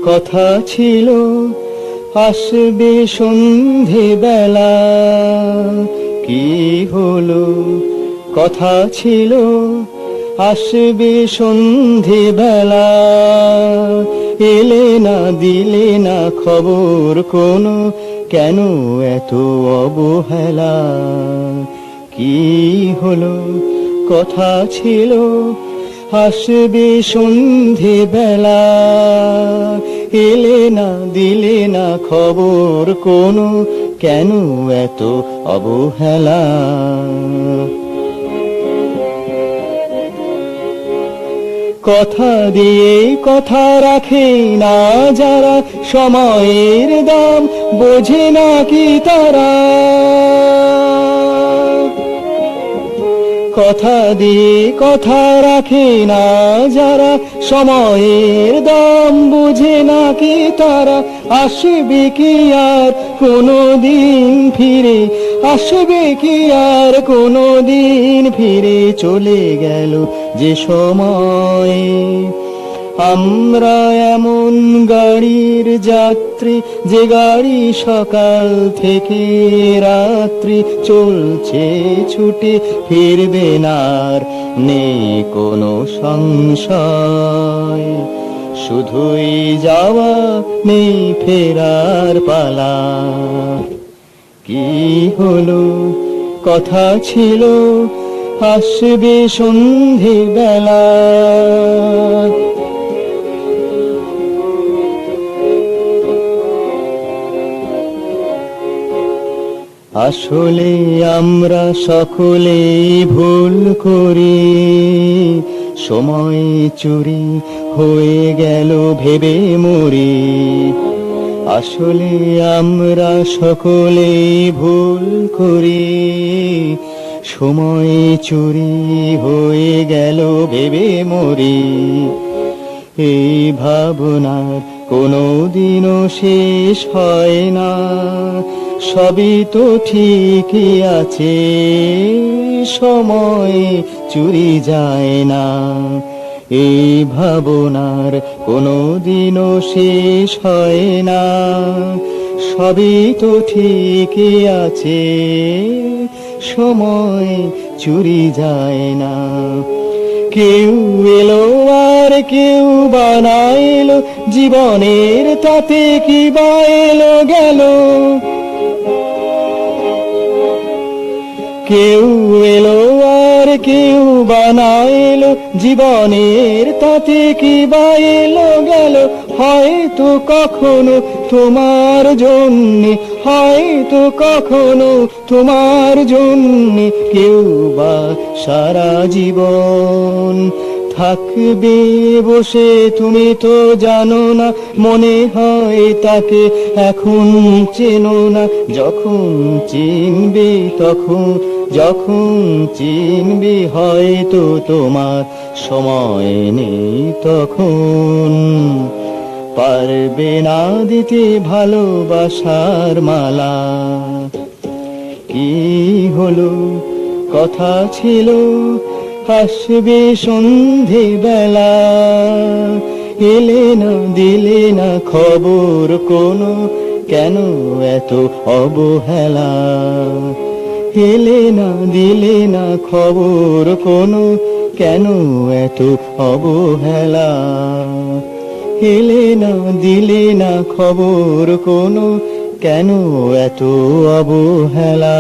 কথা ছিল আসবে সন্ধে বেলা, কি হলো? কথা ছিল আসবে সন্ধে বেলা, এলে না দিলে না খবর কোনো, কেন এত অবহেলা? কি হলো? কথা ছিল আসবে সন্ধে বেলা, এলে না দিলে না খবর কোনো, কেন এত অবহেলা? কথা দিয়ে কথা রাখে না যারা, সময়ের দাম বোঝে না কি তারা? কথা দিয়ে কথা রাখে না যারা, সময়ের দাম বুঝে না কি তারা? আসবে কি আর কোনো দিন ফিরে, আসবে কি আর কোনো দিন ফিরে? চলে গেল যে সময়, আমরা এমন গাড়ির যাত্রী, যে গাড়ি সকাল থেকে রাত্রি চলছে ছুটে, ফিরবে না আর নেই কোনো সংশয়। শুধুই যাওয়া নেই ফেরার পালা। কি হলো? কথা ছিল আসবে সন্ধে বেলা, আসলে আমরা সকলেই ভুল করি, সময় চুরি হয়ে গেল ভেবে মরি। আসলে আমরা সকলেই ভুল করি, সময় চুরি হয়ে গেল ভেবে মরি। এই ভাবনার কোনো দিনও শেষ হয় না, সবই তো ঠিকই আছে, সময় চুরি যায় না। এই ভাবনার কোনো দিনও শেষ হয় না, সবই তো ঠিকই আছে, সময় চুরি যায় না। কেউ এলো আর কেউ বানাইলো জীবনের, তাতে কি বা এলো গেল? কেউ এলো আর কেউ বানাইলো জীবনের, তাতে কি বা এলো গেল? হয়তো কখনো তোমার জন্যে, হয়তো কখনো তোমার জন্যে কেউ বা সারা জীবন থাকবে বসে। তুমি তো জানো না, মনে হয় তাকে এখন চেনো না। যখন চিনবে তখন, যখন চিনবে হয়তো তোমার সময় নেই তখন, পারবে না দিতে ভালোবাসার মালা। কি হলো? কথা ছিল আসবে সন্ধে বেলা, এলে না দিলে না খবর কোনো, কেন এত অবহেলা? এলে না দিলে না খবর কোনো, কেন এত অবহেলা? এলে না দিলে না খবর কোনো, কেন এত অবহেলা?